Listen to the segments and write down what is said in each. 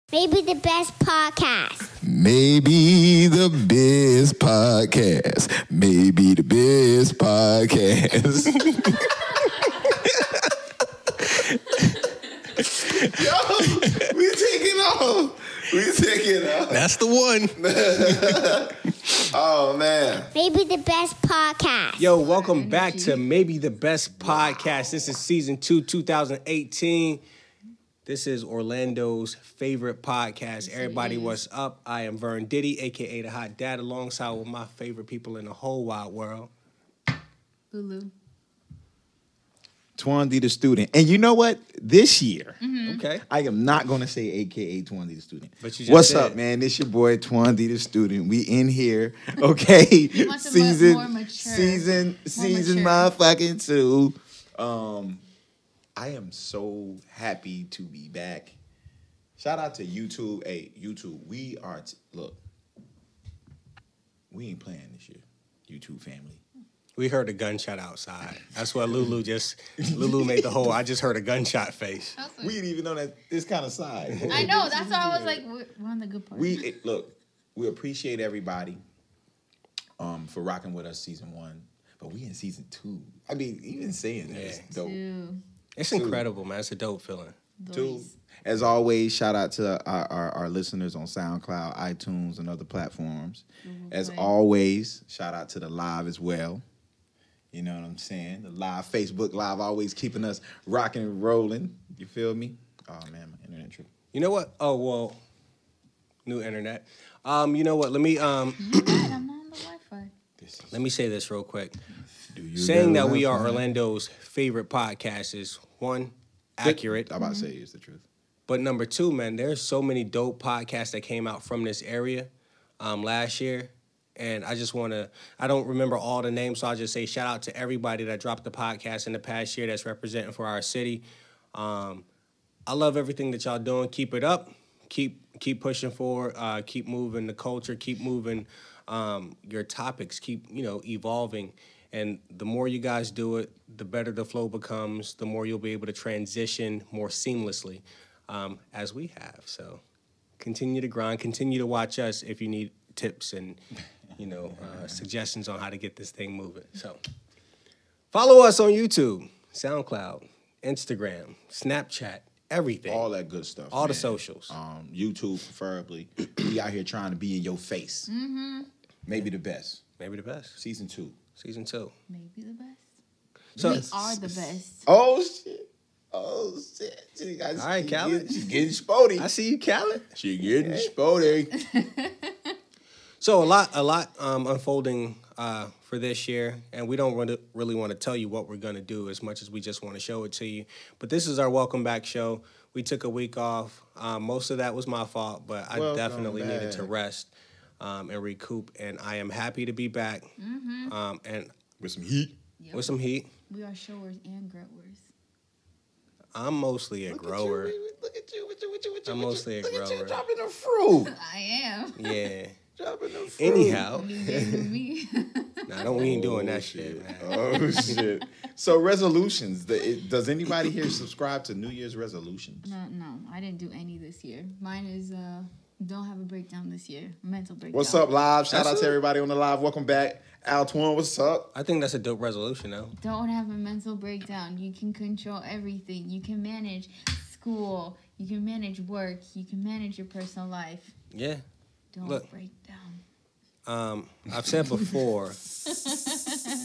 Maybe the best podcast. Maybe the best podcast. Maybe the best podcast. Yo, we taking off. We taking off. That's the one. Oh, man. Maybe the best podcast. Yo, welcome back to Maybe the Best Podcast. This is season 2, 2018. This is Orlando's favorite podcast. Everybody, what's up? I am Vern Diddy, a.k.a. The Hot Dad, alongside with my favorite people in the whole wide world. Lulu. Twan the student. And you know what? This year, Okay. I am not going to say a.k.a. Twan the student. But you just What's said. up, man? It's your boy, Twan the student. We in here, okay? want to more mature. Season mature. motherfucking 2. I am so happy to be back. Shout out to YouTube. Hey, YouTube, we are, look, we ain't playing this year, YouTube family. We heard a gunshot outside. That's what Lulu made the whole, I just heard a gunshot face. We didn't even know that this kind of side. I know. That's why I was like, we're on the good part. We appreciate everybody for rocking with us season 1, but we in season 2. I mean, even saying that is dope. It's incredible, man. It's a dope feeling. 2. As always, shout out to our listeners on SoundCloud, iTunes, and other platforms. As always, shout out to the live as well. You know what I'm saying? The live, Facebook Live, always keeping us rocking and rolling. You feel me? Oh, man, my internet trip. You know what? Oh, well, new internet. You know what? Let me I'm not on the Wi-Fi. let me say this real quick. You Saying got that we are Wi-Fi? Orlando's favorite podcast is, one, accurate. I'm about to say it's the truth. But number 2, man, there's so many dope podcasts that came out from this area last year. And I just want to, I don't remember all the names, so I'll just say shout out to everybody that dropped the podcast in the past year that's representing for our city. I love everything that y'all doing. Keep it up. Keep pushing forward. Keep moving the culture. Keep moving your topics. Keep, evolving. And the more you guys do it, the better the flow becomes, the more you'll be able to transition more seamlessly as we have. So continue to grind. Continue to watch us if you need tips and, suggestions on how to get this thing moving. So follow us on YouTube, SoundCloud, Instagram, Snapchat, everything. All that good stuff. All the man. socials. YouTube, preferably. We out here trying to be in your face. Maybe the best. Maybe the best. Season 2. Season 2. Maybe the best. So, We are the best. Oh, shit. Oh, shit. All right, Khaled. She's getting spotty. I see you, Khaled. She getting spotty. So a lot unfolding for this year, and we don't really want to tell you what we're going to do as much as we just want to show it to you. But this is our welcome back show. We took a week off. Most of that was my fault, but I definitely needed to rest and recoup, and I am happy to be back. And With some heat. Yep. with some heat. We are showers and growers. I'm mostly a grower. Look at you. I'm mostly a Look at you grower. dropping the fruit. I am. Yeah. Dropping the fruit. Anyhow. New day, new me. Nah, we ain't doing that shit, man. Oh, shit. So resolutions. Does anybody here subscribe to New Year's resolutions? No, I didn't do any this year. Mine is don't have a breakdown this year. Mental breakdown. What's up, live? Shout That's out to it. everybody on the live. Welcome back. Al Twan, what's up? I think that's a dope resolution, though. Don't have a mental breakdown. You can control everything. You can manage school. You can manage work. You can manage your personal life. Yeah. Don't break down. I've said before,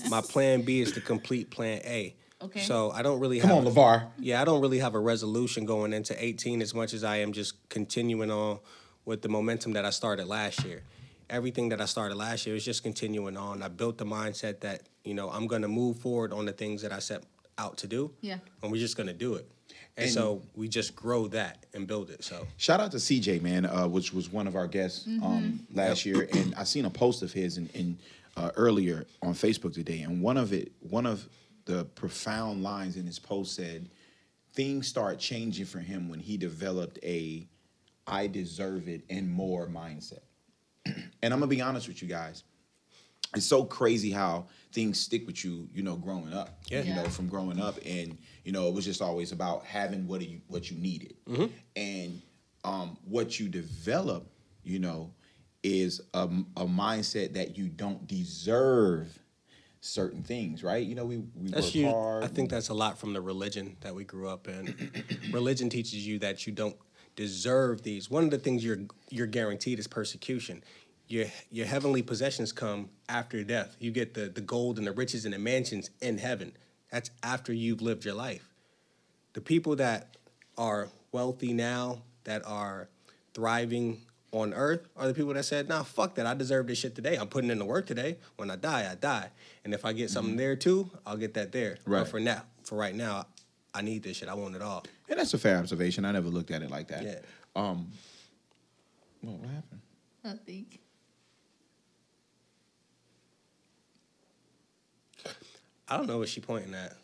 my plan B is to complete plan A. Okay. So I don't really Come have on, LeVar. Yeah, I don't really have a resolution going into 18 as much as I am just continuing on with the momentum that I started last year. Everything that I started last year is just continuing on. I built the mindset that, I'm going to move forward on the things that I set out to do. Yeah. And we're just going to do it. And so we just grow that and build it. So Shout out to CJ, man, which was one of our guests last year, and I seen a post of his in earlier on Facebook today, and one of the profound lines in his post said, "Things start changing for him when he developed a I deserve it and more mindset." And I'm gonna be honest with you guys. It's so crazy how things stick with you, growing up. Yeah. From growing up, and it was just always about having what you needed. And what you develop, you know, is a mindset that you don't deserve certain things, right? You know, we work hard. I think that's a lot from the religion that we grew up in. Religion teaches you that you don't deserve these. One of the things you're guaranteed is persecution. Your heavenly possessions come after death. You get the gold and the riches and the mansions in heaven. That's after you've lived your life. The people that are wealthy now, that are thriving on earth, are the people that said, nah, fuck that. I deserve this shit today. I'm putting in the work today. When I die, I die. And if I get something there too, I'll get that there. Right. But for right now, I need this shit. I want it all. And that's a fair observation. I never looked at it like that. Yeah. What happened? Nothing. I don't know what she pointing at.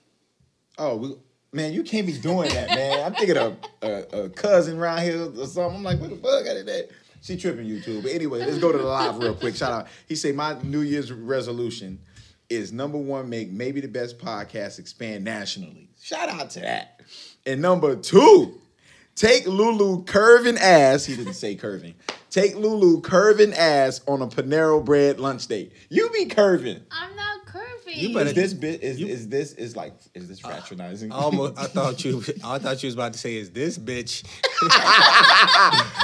Oh, man, you can't be doing that, man. I'm thinking of a cousin around here or something. I'm like, what the fuck out of that? She tripping YouTube. But anyway, let's go to the live real quick. Shout out. He said, my New Year's resolution is #1, make Maybe the Best podcast expand nationally. Shout out to that. And #2, take Lulu curving ass. He didn't say curving. Take Lulu curving ass on a Panero bread lunch date. You be curving. I'm not curving. You better- Is this fraternizing? I thought you was about to say, is this bitch?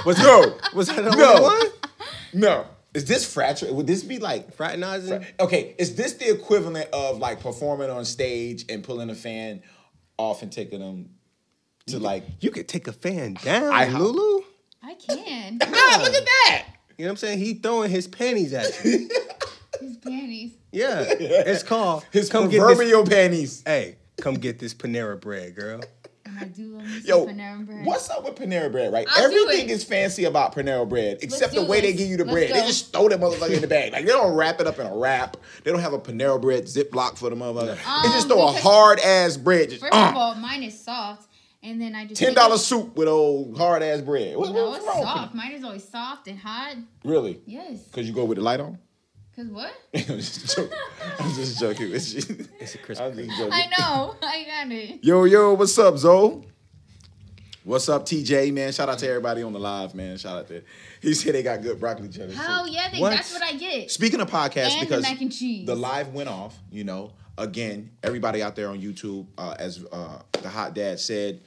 Was that the only one? No. Is this fraternizing? Would this be like Fraternizing? Okay, is this the equivalent of like performing on stage and pulling a fan off and taking them to like? You could take a fan down, Lulu. I can. Look at that. You know what I'm saying? He throwing his panties at you. His panties. Yeah. It's called His come proverbial panties. Hey, come get this Panera bread, girl. And I do love me some Yo, Panera bread. what's up with Panera bread, right? I'll do Everything it. is fancy about Panera bread, except the do way they this. give you the Let's bread. go. They just throw that motherfucker in the bag. Like, they don't wrap it up in a wrap. They don't have a Panera bread Ziploc for the motherfucker. They just throw a because- hard-ass bread. Just, First of all, mine is soft, and then I just $10 soup with old hard-ass bread. No, What's it's wrong with soft. Mine is always soft and hot. Really? Yes. Because you go with the light on? Cause what? I'm just joking. I'm just joking with you. It's a Krispy I'm just Kreme. joking. I know. I got it. Yo, what's up, Zoe? What's up, TJ, man? Shout out to everybody on the live, man. Shout out to. He said they got good broccoli cheddar. Hell yeah, What? that's what I get. Speaking of podcasts, And the because mac and cheese. the live went off, you know, again, everybody out there on YouTube, as the hot dad said,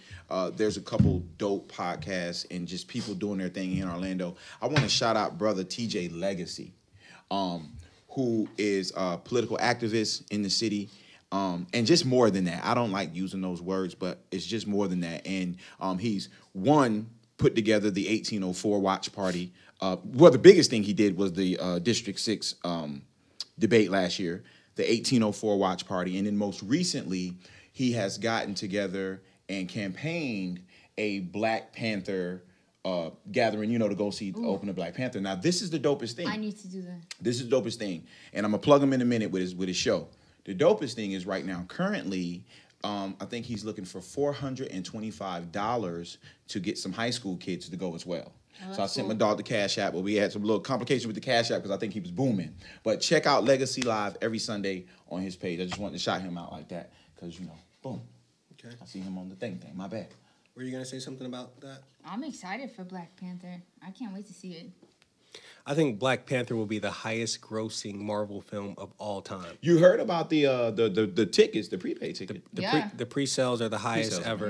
there's a couple dope podcasts and just people doing their thing in Orlando. I want to shout out brother TJ Legacy, who is a political activist in the city. And just more than that. I don't like using those words, but it's just more than that. And he's put together the 1804 watch party. Well, the biggest thing he did was the District 6 debate last year, the 1804 watch party. And then most recently, he has gotten together and campaigned a Black Panther gathering, you know, to go see open the Black Panther. Now, this is the dopest thing. I need to do that. This is the dopest thing. And I'm going to plug him in a minute with his show. The dopest thing is right now, currently, I think he's looking for $425 to get some high school kids to go as well. Oh, So I sent my dog the Cash App, but we had some little complication with the Cash App because I think he was booming. But check out Legacy Live every Sunday on his page. I just wanted to shout him out like that because, you know, boom. Okay. I see him on the thing. My bad. Were you going to say something about that? I'm excited for Black Panther. I can't wait to see it. I think Black Panther will be the highest grossing Marvel film of all time. You heard about the tickets, the prepaid ticket. The pre-sales are the highest Pre-sales, ever.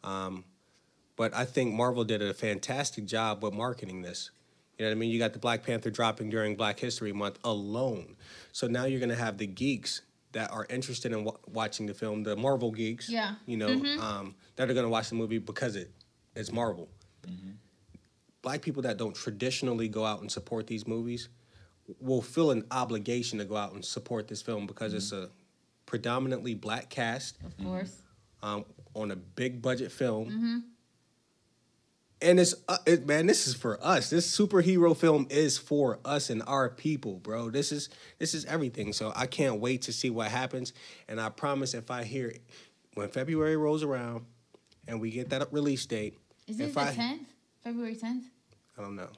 Yeah. But I think Marvel did a fantastic job with marketing this. You know what I mean? You got the Black Panther dropping during Black History Month alone. So now you're going to have the geeks that are interested in watching the film, the Marvel geeks, Yeah. you know, that are going to watch the movie because it's Marvel. Black people that don't traditionally go out and support these movies will feel an obligation to go out and support this film because it's a predominantly black cast Of course. on a big budget film. And man, this is for us. This superhero film is for us and our people, bro. This is everything. So I can't wait to see what happens. And I promise if I hear when February rolls around and we get that release date. Is it the 10th? February 10th? I don't know.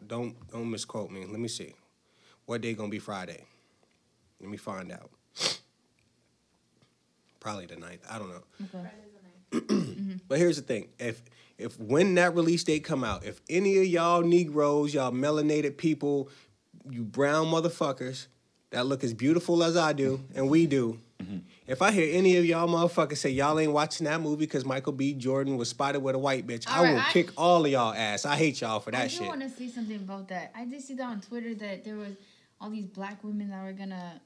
Don't misquote me. Let me see. What day gonna be Friday? Let me find out. Probably the 9th. I don't know. Okay. But here's the thing: if when that release date come out, if any of y'all Negroes, y'all melanated people, you brown motherfuckers that look as beautiful as I do and we do, if I hear any of y'all motherfuckers say y'all ain't watching that movie because Michael B. Jordan was spotted with a white bitch, I will kick all of y'all ass. I hate y'all for that shit. I do want to say something about that. I did see that on Twitter that there was all these black women that were gonna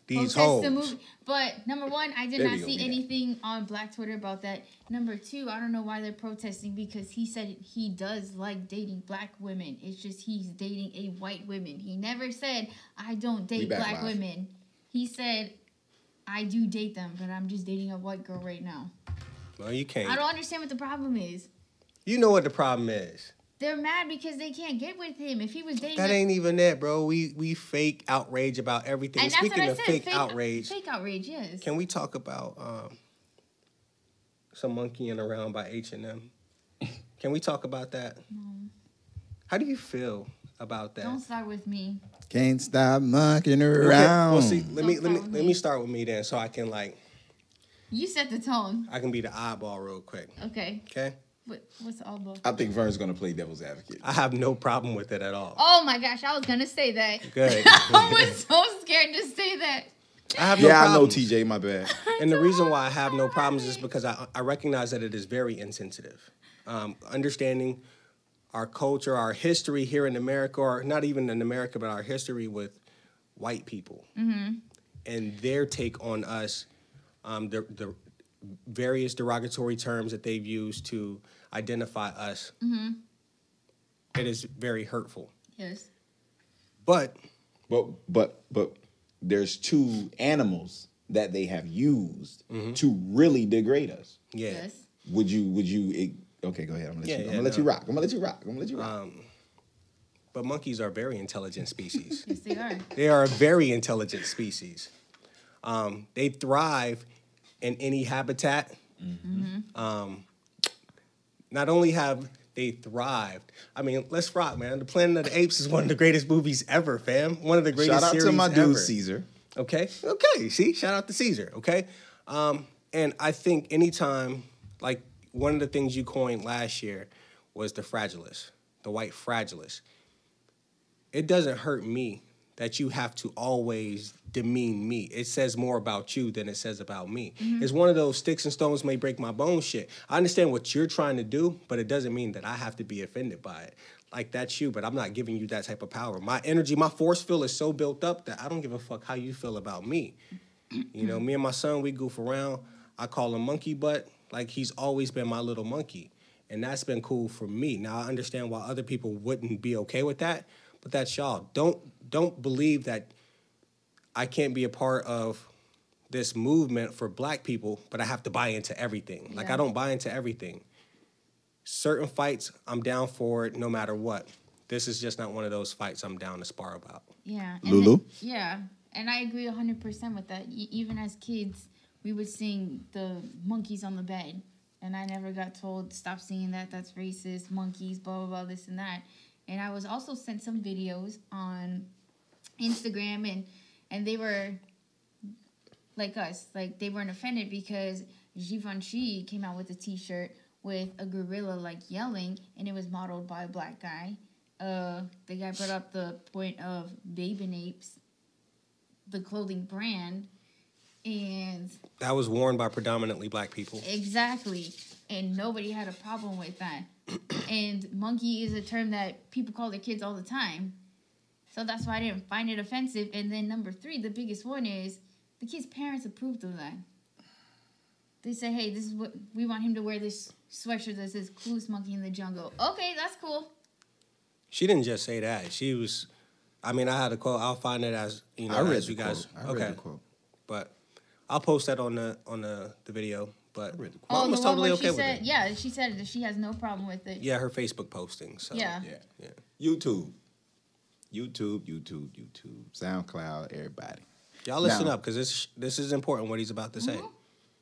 These protest hoes. the movie. But number one, I did not see anything on Black Twitter about that. Number two, I don't know why they're protesting because he said he does like dating black women. It's just he's dating a white woman. He never said I don't date black women. He said I do date them, but I'm just dating a white girl right now. Well, you can't. I don't understand what the problem is. You know what the problem is. They're mad because they can't get with him. If he was dating... That ain't even it, bro. We fake outrage about everything. And Speaking that's of what I said. fake outrage... Fake outrage, yes. Can we talk about some monkeying around by H&M? Can we talk about that? No. How do you feel about that? Don't start with me. Can't stop monkeying around. Well, see, let me start with me then so I can, like... You set the tone. I can be the oddball real quick. Okay. Okay? What's the elbow? I think Vern's going to play devil's advocate. I have no problem with it at all. Oh my gosh, I was gonna say that. Good. I was so scared to say that. I have no problems. I know, TJ, my bad. And the reason why I have no problems is because I recognize that it is very insensitive. Understanding our culture, our history here in America, or not even in America, but our history with white people and their take on us, the various derogatory terms that they've used to identify us. It is very hurtful. Yes. But there's two animals that they have used to really degrade us. Yeah. Yes. Would you? Okay, go ahead. I'm gonna let you rock. I'm gonna let you rock. But monkeys are very intelligent species. Yes, they are. They are a very intelligent species. They thrive in any habitat. Not only have they thrived, I mean, let's rock, man. The Planet of the Apes is one of the greatest movies ever, fam. One of the greatest Shout out series to my ever. dude Caesar. Okay. See, shout out to Caesar. Okay. And I think anytime, like one of the things you coined last year was the fragilist, the white fragilist. It doesn't hurt me that you have to always demean me. It says more about you than it says about me. It's one of those sticks and stones may break my bones shit. I understand what you're trying to do, but it doesn't mean that I have to be offended by it. Like, that's you, but I'm not giving you that type of power. My energy, my force field is so built up that I don't give a fuck how you feel about me. You know, me and my son, we goof around. I call him monkey butt. Like, he's always been my little monkey. And that's been cool for me. Now, I understand why other people wouldn't be okay with that, but that's y'all. Don't believe that I can't be a part of this movement for black people, but I have to buy into everything. Like, I don't buy into everything. Certain fights, I'm down for it no matter what. This is just not one of those fights I'm down to spar about. Yeah. Lulu? And I agree 100% with that. Even as kids, we would sing the monkeys on the bed. And I never got told, stop singing that, that's racist, monkeys, blah, blah, blah, this and that. And I was also sent some videos on Instagram, and they were like us. Like, they weren't offended because Givenchy came out with a T-shirt with a gorilla, like, yelling, and it was modeled by a black guy. The guy brought up the point of MaybeTheBest, the clothing brand, and... That was worn by predominantly black people. Exactly. And nobody had a problem with that. And monkey is a term that people call their kids all the time. So that's why I didn't find it offensive. And then number 3, the biggest one is the kid's parents approved of that. They say, hey, this is what we want him to wear, this sweatshirt that says coolest monkey in the jungle. Okay, that's cool. She didn't just say that. She was, I mean, I had a quote. I'll find it as, you know, as you guys. I read the quote. But I'll post that on the video. But Mom was totally okay with it. Yeah, she said that she has no problem with it. Yeah, her Facebook posting. So Yeah. YouTube, SoundCloud, everybody. Y'all listen up, because this is important what he's about to say.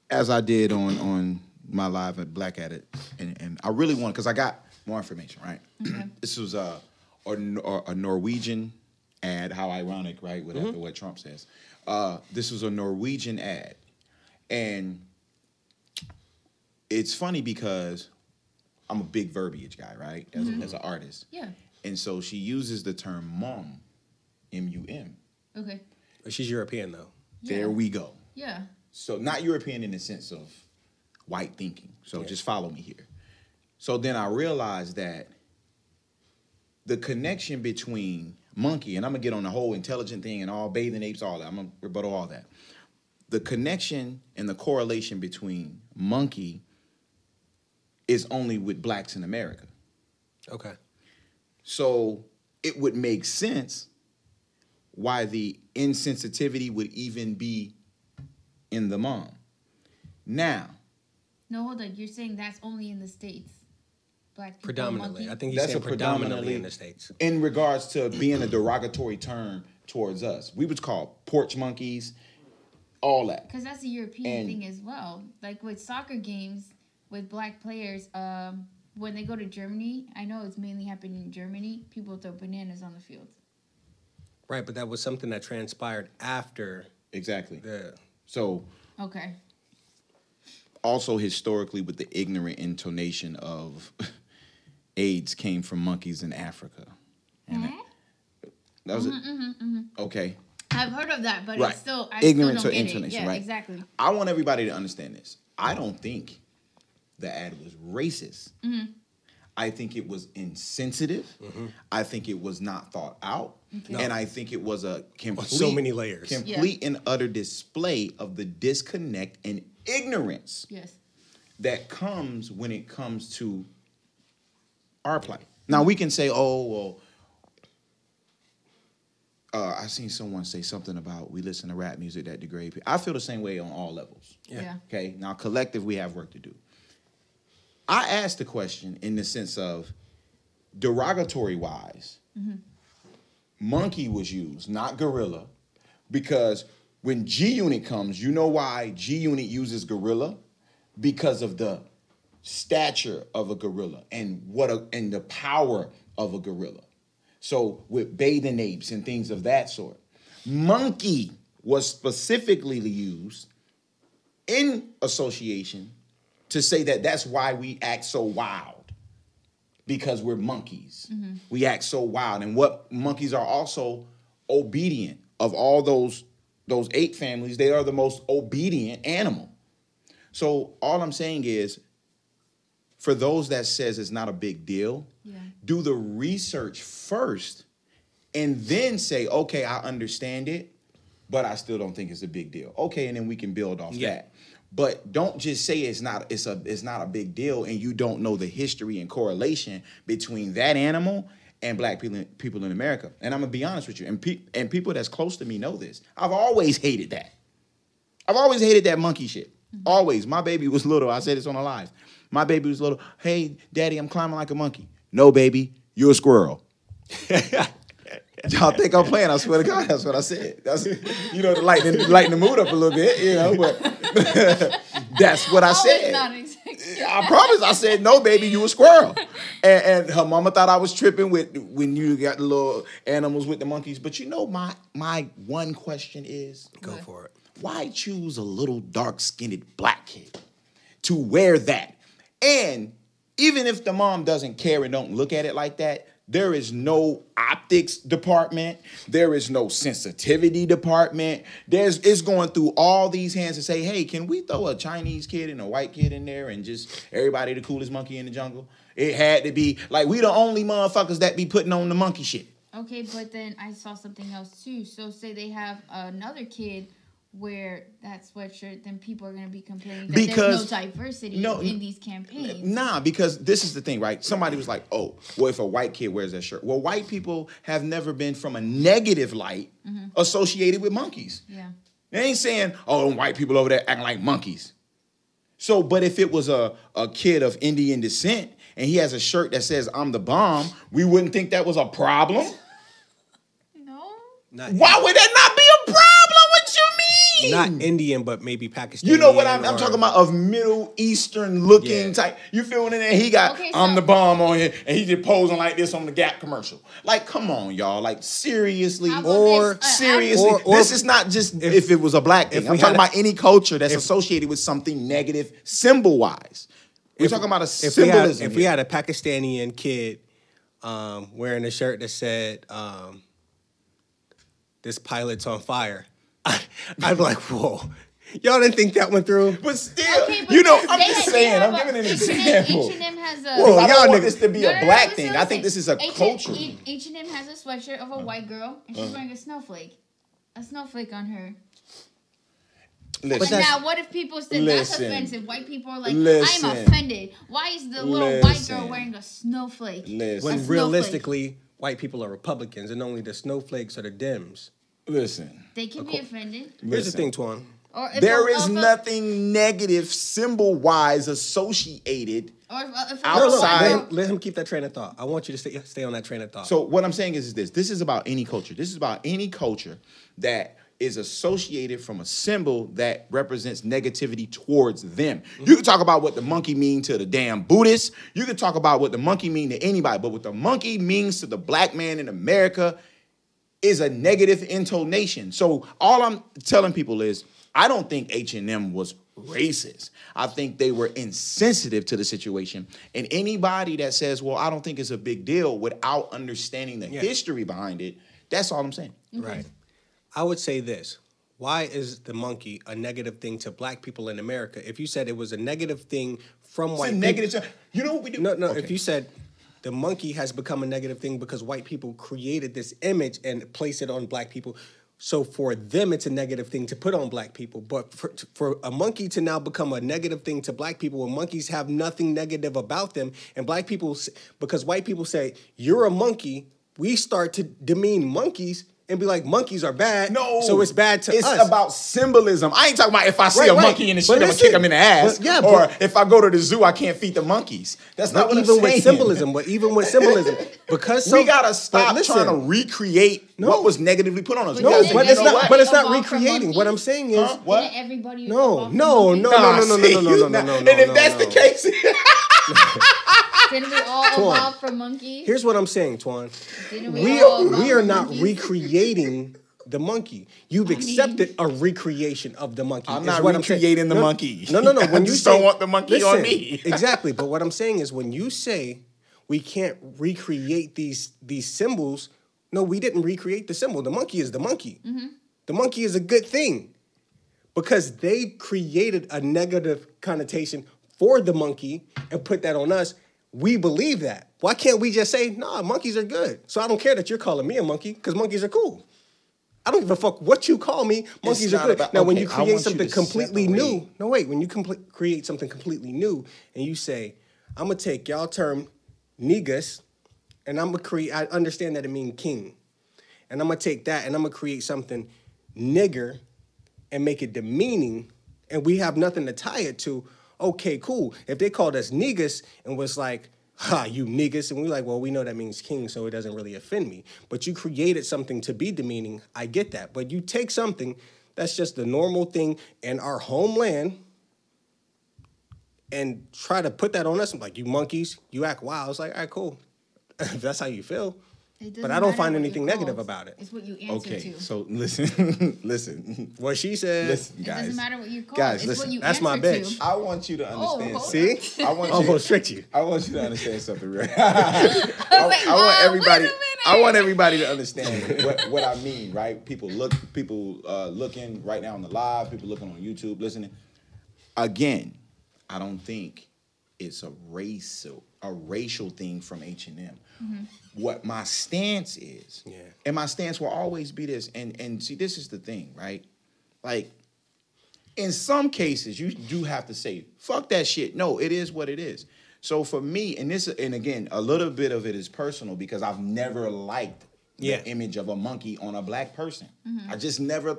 As I did on my live at Black Addict, and I really want, because I got more information, right? Okay. This was a Norwegian ad. How ironic, right? With after what Trump says. This was a Norwegian ad, and it's funny because I'm a big verbiage guy, right? As an artist. Yeah. And so she uses the term mum, M-U-M. Okay. She's European, though. Yeah. There we go. Yeah. So not European in the sense of white thinking. So just follow me here. So then I realized that the connection between monkey, and I'm going to get on the whole intelligent thing and all bathing apes, all that. I'm going to rebuttal all that. The connection and the correlation between monkey is only with blacks in America. Okay. So it would make sense why the insensitivity would even be in the mom. Now. No, hold on. You're saying that's only in the States? Black people, Predominantly. monkey? I think he's saying predominantly in the States. In regards to being a derogatory term towards us. We would call porch monkeys, all that. Because that's a European thing as well. Like with soccer games, with black players, when they go to Germany, I know it's mainly happening in Germany, people throw bananas on the field. Right, but that was something that transpired after. Exactly. The. So. Okay. Also, historically, with the ignorant intonation of AIDS came from monkeys in Africa. And that was okay. I've heard of that, but right. It's still ignorant still to don't get intonation, it. Yeah, right? Exactly. I want everybody to understand this. I don't think the ad was racist. I think it was insensitive. I think it was not thought out. Okay. And I think it was a complete, so many layers. Complete and utter display of the disconnect and ignorance that comes when it comes to our plight. Now, we can say, oh, well, I seen someone say something about we listen to rap music that degrade people. I feel the same way on all levels. Yeah. Okay. Now, collective, we have work to do. I asked the question in the sense of derogatory wise. Monkey was used, not gorilla, because when G Unit comes, you know why G Unit uses gorilla? Because of the stature of a gorilla and and the power of a gorilla. So with bathing apes and things of that sort. Monkey was specifically used in association to say that that's why we act so wild. Because we're monkeys. We act so wild. And what monkeys are also obedient. Of all those ape families, they are the most obedient animal. So all I'm saying is, for those that says it's not a big deal, do the research first and then say, okay, I understand it, but I still don't think it's a big deal. Okay, and then we can build off that. But don't just say it's not a big deal and you don't know the history and correlation between that animal and black people in America. And I'm going to be honest with you, and people that's close to me know this. I've always hated that. I've always hated that monkey shit. Always. My baby was little. I said this on the live. My baby was little. Hey, Daddy, I'm climbing like a monkey. No, baby, you're a squirrel. Y'all think I'm playing? I swear to God, that's what I said. That's, to lighten the mood up a little bit, but that's what I said. I promise. I said, no, baby, you a squirrel. And her mama thought I was tripping when you got the little animals with the monkeys. But my one question is, go for it. Why choose a little dark-skinned black kid to wear that? And even if the mom doesn't care and don't look at it like that, there is no optics department. There is no sensitivity department. It's going through all these hands to say, hey, can we throw a Chinese kid and a white kid in there and just everybody the coolest monkey in the jungle? It had to be like we the only motherfuckers that be putting on the monkey shit. Okay, but then I saw something else too. So say they have another kid wear that sweatshirt, then people are going to be complaining that there's no diversity in these campaigns. Nah, because this is the thing, right? Somebody was like, oh, well, if a white kid wears that shirt. Well, white people have never been from a negative light associated with monkeys. Yeah. They ain't saying, oh, white people over there acting like monkeys. So, but if it was a kid of Indian descent and he has a shirt that says, I'm the bomb, we wouldn't think that was a problem. No. Why would that not be a problem? What you mean? Not Indian, but maybe Pakistani. You know what I'm talking about? Of Middle Eastern looking type. You feel what? And he got I'm the bomb on here, and he just posing like this on the Gap commercial. Like, come on, y'all. Like, seriously, seriously. This is not just if it was a black thing. I'm talking about any culture that's associated with something negative symbol wise. We're talking about a symbolism. If we had a Pakistani kid wearing a shirt that said, "This pilot's on fire," I'd be like, "Whoa, y'all didn't think that went through?" But still, Okay, but you know, I'm they just had- saying. they I'm have giving an a- example. H&M has a. Well, I don't y'all want niggas- this to be a black thing. I think this is a culture. H&M has a sweatshirt of a white girl, and she's wearing a snowflake on her. Listen, But now, what if people said that's Listen. offensive? White people are like, Listen. I'm offended. Why is the little white Listen. girl wearing a snowflake? Listen. When snowflake. realistically, white people are Republicans, and only the snowflakes are the Dems. listen. They can be offended. Here's the Listen. thing, Twan. Or if There a- is if a- nothing negative symbol-wise associated. Or if a outside- white girl- Let him keep that train of thought. I want you to stay on that train of thought. So what I'm saying is this. This is about any culture. This is about any culture that is associated from a symbol that represents negativity towards them. You can talk about what the monkey mean to the damn Buddhists. You can talk about what the monkey mean to anybody. But what the monkey means to the black man in America is a negative intonation. So all I'm telling people is, I don't think H&M was racist. I think they were insensitive to the situation. And anybody that says, well, I don't think it's a big deal without understanding the history behind it, that's all I'm saying. Right. I would say this. Why is the monkey a negative thing to black people in America? If you said it was a negative thing from white people. You know what we do? No, Okay. if you said the monkey has become a negative thing because white people created this image and placed it on black people. So for them, it's a negative thing to put on black people. But for a monkey to now become a negative thing to black people, when monkeys have nothing negative about them, and black people, because white people say, you're a monkey, we start to demean monkeys and be like, monkeys are bad, No, so it's bad to us. It's about symbolism. I ain't talking about if I see Right, a right. monkey in the street, But I'm gonna kick listen, him in the ass. but yeah, or but- if I go to the zoo, I can't feed the monkeys. That's not what I'm even saying. with symbolism, because We gotta stop but trying to listen, recreate what was negatively put on us. But No, Because but you it's know not. what? But it's not Evolve from recreating. What I'm monkeys? saying is, What? Didn't everybody No, evolve from no, monkeys? no, Nah, no, see, no, and if that's the case, Didn't we all Twan. evolve from monkeys? here's what I'm saying, Twan. Didn't We all evolve are from not monkeys? recreating the monkey. You've accepted a recreation of the monkey. I'm is not what saying. recreating the No, monkey. No. I When you just say, don't want the monkey on listen, me. Exactly. But what I'm saying is, when you say we can't recreate these symbols, no, we didn't recreate the symbol. The monkey is the monkey. Mm-hmm. The monkey is a good thing because they created a negative connotation for the monkey and put that on us. We believe that. Why can't we just say, nah, monkeys are good? So I don't care that you're calling me a monkey because monkeys are cool. I don't give a fuck what you call me. Monkeys are not good. about- Now, when okay, you I create want you something to completely separate. new, no, wait, when you create something completely new and you say, I'm going to take y'all term niggas and I'm going to create, I understand that it means king. And I'm going to take that and I'm going to create something nigger and make it demeaning and we have nothing to tie it to. Okay, cool. If they called us niggas and was like, ha, you niggas, and we're like, well, we know that means king, so it doesn't really offend me. But you created something to be demeaning. I get that. But you take something that's just the normal thing in our homeland and try to put that on us. I'm like, you monkeys, you act wild. It's like, all right, cool. If that's how you feel. It But doesn't I don't matter find what anything you're negative called. about it. It's what you answer okay, to. so listen, What she said. listen, It guys. doesn't matter what you're called. Guys, it's listen. what you That's my answer bitch. to. I want you to understand. hold See? I want Almost tricked you. I want you to understand something, right? I want everybody. wait a minute. I want everybody to understand what I mean, right? People looking right now on the live. People looking on YouTube, listening. Again, I don't think it's a racial thing from H&M. Mm-hmm. What my stance is, Yeah. and my stance will always be this. And see, this is the thing, right? Like, in some cases, you do have to say, fuck that shit. No, it is what it is. So for me, and again, a little bit of it is personal because I've never liked the image of a monkey on a black person. I just never,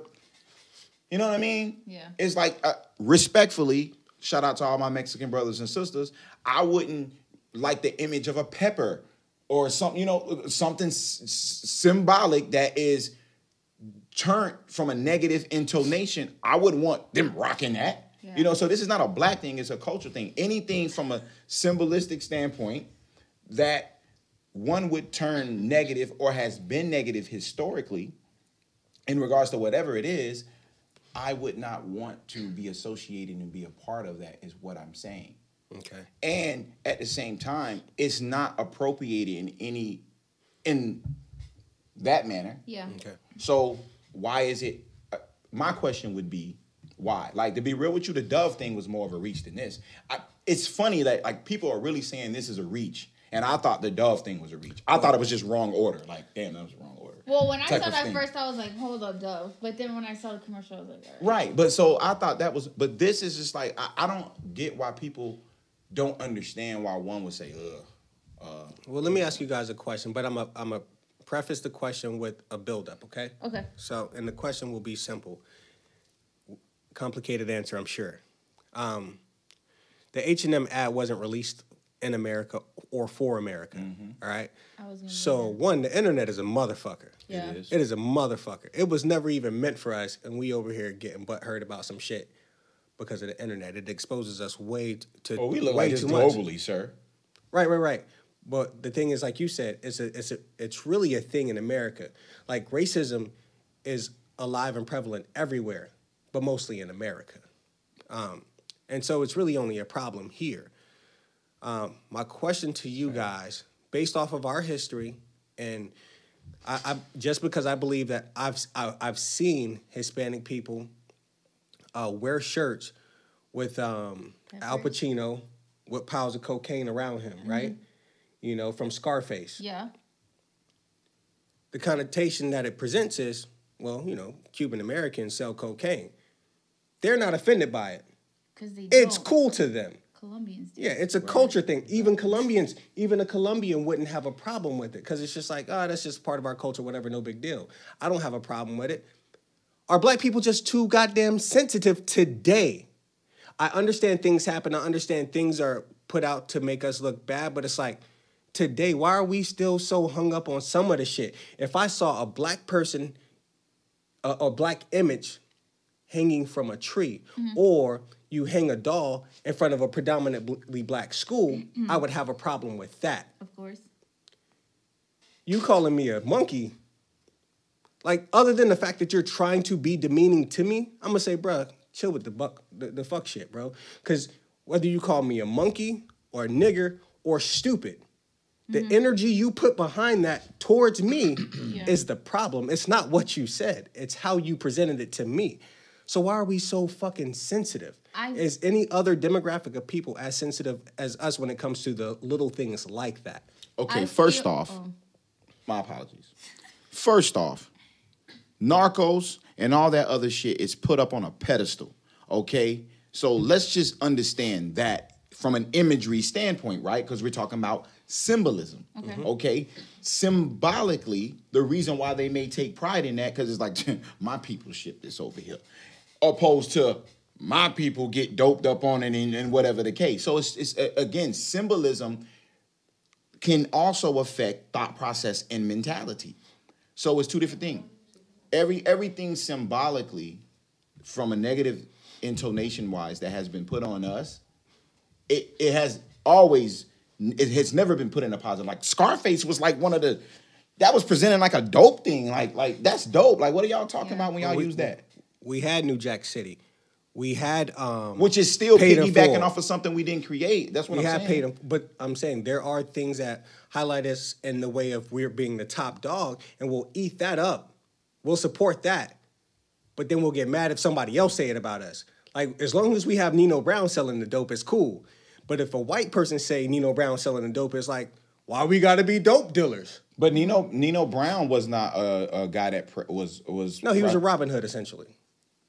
you know what I mean? Yeah. It's like, respectfully, shout out to all my Mexican brothers and sisters, I wouldn't like the image of a pepper or something, you know, something symbolic that is turned from a negative intonation. I wouldn't want them rocking that. Yeah. You know, so this is not a black thing, it's a culture thing. Anything from a symbolistic standpoint that one would turn negative or has been negative historically in regards to whatever it is, I would not want to be associated and be a part of that is what I'm saying. Okay. And at the same time, it's not appropriated in that manner. Yeah. Okay. So why is it? My question would be why. Like, to be real with you, the Dove thing was more of a reach than this. It's funny that like people are really saying this is a reach, and I thought the Dove thing was a reach. I thought it was just wrong order. Like, damn, that was the wrong order. Well, when I saw that first, I was like, hold up, Dove. But then when I saw the commercial, I was like, all right. Right, but so I thought that was, but this is just like, I don't get why people don't understand why one would say, Well, let me ask you guys a question, but I'm a preface the question with a build-up, okay? Okay. So, and the question will be simple. Complicated answer, I'm sure. The H&M ad wasn't released in America or for America, all right? So, one, the internet is a motherfucker. Yeah. it is. It is a motherfucker. It was never even meant for us, and we over here getting butthurt about some shit because of the internet. It exposes us way to Oh, we look way like this too much. globally, sir. Right. But the thing is, like you said, it's really a thing in America. Like, racism is alive and prevalent everywhere, but mostly in America. And so it's really only a problem here. My question to you guys, based off of our history, and I just because I believe that I've seen Hispanic people wear shirts with Al Pacino with piles of cocaine around him, right? You know, from Scarface. Yeah. The connotation that it presents is, well, you know, Cuban Americans sell cocaine. They're not offended by it. Because they It's don't. cool to them. Colombians do. Yeah, it's a culture thing. Even Colombians, even a Colombian wouldn't have a problem with it because it's just like, oh, that's just part of our culture, whatever, no big deal. I don't have a problem with it. Are black people just too goddamn sensitive today? I understand things happen. I understand things are put out to make us look bad, but it's like, today, why are we still so hung up on some of the shit? If I saw a black person, a black image hanging from a tree, or you hang a doll in front of a predominantly black school, I would have a problem with that. Of course. You calling me a monkey, like, other than the fact that you're trying to be demeaning to me, I'm gonna say, bruh, chill with the fuck shit, bro. Because whether you call me a monkey or a nigger or stupid, the energy you put behind that towards me is the problem. It's not what you said. It's how you presented it to me. So why are we so fucking sensitive? Is any other demographic of people as sensitive as us when it comes to the little things like that? Okay, first off, my apologies. First off, Narcos and all that other shit is put up on a pedestal, okay? So let's just understand that from an imagery standpoint, right? Because we're talking about symbolism, okay? Symbolically, the reason why they may take pride in that, because it's like, my people ship this over here, opposed to my people get doped up on it and whatever the case. So it's again, symbolism can also affect thought process and mentality. So it's two different things. Everything symbolically, from a negative intonation wise, that has been put on us, it has always, it has never been put in a positive. Like Scarface was like one of the, that was presented like a dope thing. Like that's dope. Like, what are y'all talking about when y'all use that? We had New Jack City. We had which is still piggybacking full. Off of something we didn't create. That's what I'm saying. We have paid, but I'm saying there are things that highlight us in the way of we're being the top dog, and we'll eat that up. We'll support that, but then we'll get mad if somebody else say it about us. Like, as long as we have Nino Brown selling the dope, it's cool. But if a white person say Nino Brown selling the dope, it's like, why we got to be dope dealers? But Nino Brown was not a guy that was. No, he was a Robin Hood essentially.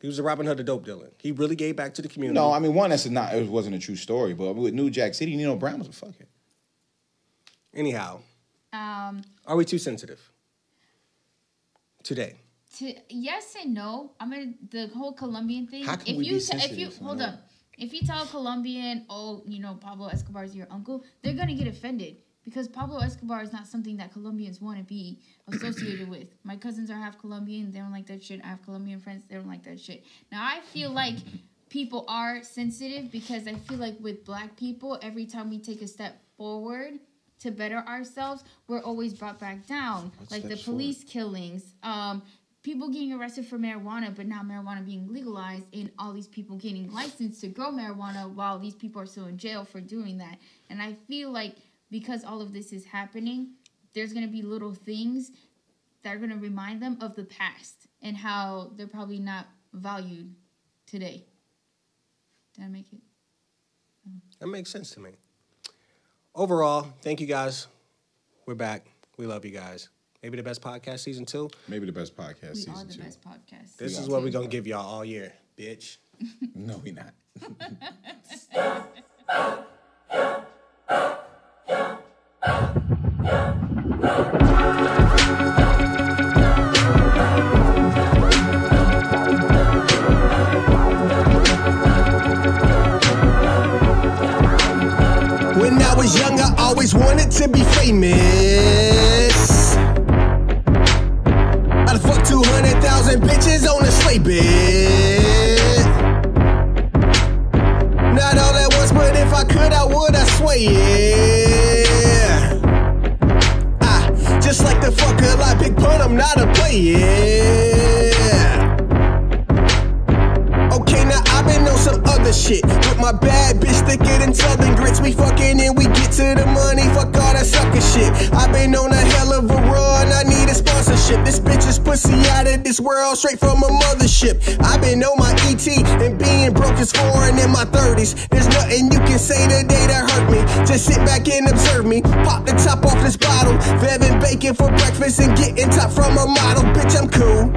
He was a Robin Hood of dope dealing. He really gave back to the community. No, I mean, one, it wasn't a true story, but with New Jack City, Nino Brown was a fuckhead. Anyhow, are we too sensitive today? Yes and no. I mean, the whole Colombian thing. How can we be sensitive? Hold on. If you tell a Colombian, oh, you know, Pablo Escobar is your uncle, they're gonna get offended because Pablo Escobar is not something that Colombians want to be associated with. My cousins are half Colombian. They don't like that shit. I have Colombian friends. They don't like that shit. Now, I feel like people are sensitive because I feel like with black people, every time we take a step forward to better ourselves, we're always brought back down. Like the police killings, people getting arrested for marijuana, but now marijuana being legalized, and all these people getting licensed to grow marijuana while these people are still in jail for doing that. And I feel like because all of this is happening, there's going to be little things that are going to remind them of the past and how they're probably not valued today. Did I make it? That makes sense to me. Overall, thank you guys. We're back. We love you guys. Maybe the Best Podcast Season 2. Maybe the Best Podcast We Season 2. are the best podcast. This is what we're going to give y'all all year, bitch. No, we not. When I was young, I always wanted to be famous. I'd fuck 200,000 bitches on a sleigh bed. Not all at once, but if I could, I would, I swear, yeah. Just like the fuck a lot, big pun, I'm not a player. Okay, now I've been on some other shit with my bad bitch thicker than Southern grits. We fucking and we get to the money, fuck all that sucker shit. I've been on a hell of a run, I need a sponsorship. This bitch is pussy out of this world, straight from a mothership. I've been on my ET and being broke is foreign in my 30s. There's nothing you can say today that hurt me. Just sit back and observe me, pop the top off this bottle, Vevin bacon for breakfast and getting top from a model. Bitch, I'm cool.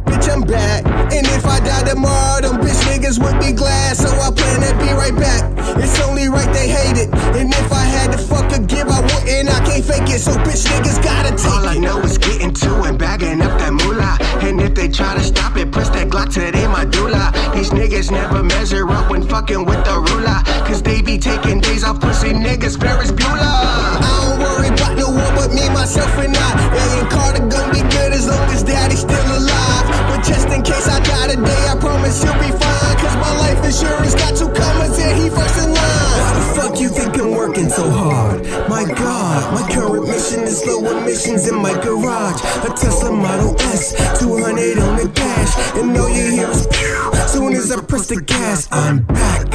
Bitch, I'm back. And if I die tomorrow, them bitch niggas would be glad. So I plan to be right back. It's only right they hate it. And if I had to fuck a give, I wouldn't. I can't fake it. So bitch niggas gotta take it. All I know is getting to and bagging up that moolah. And if they try to stop it, press that Glock to their medulla. These niggas never measure up when fucking with the ruler. Cause they be taking days off pussy niggas, Ferris Bueller. I don't worry about no one but me, myself, and I. Alien Carter gon' be good as long as daddy's still alive. But just in case I die today, I promise you'll be fine. Cause my life insurance got two commas and he first in line. Why the fuck you think I'm working so hard? My God, my current mission is low emissions in my garage. A Tesla Model S, 200 on the dash. And all you hear is pew. Soon as I press the gas, I'm back.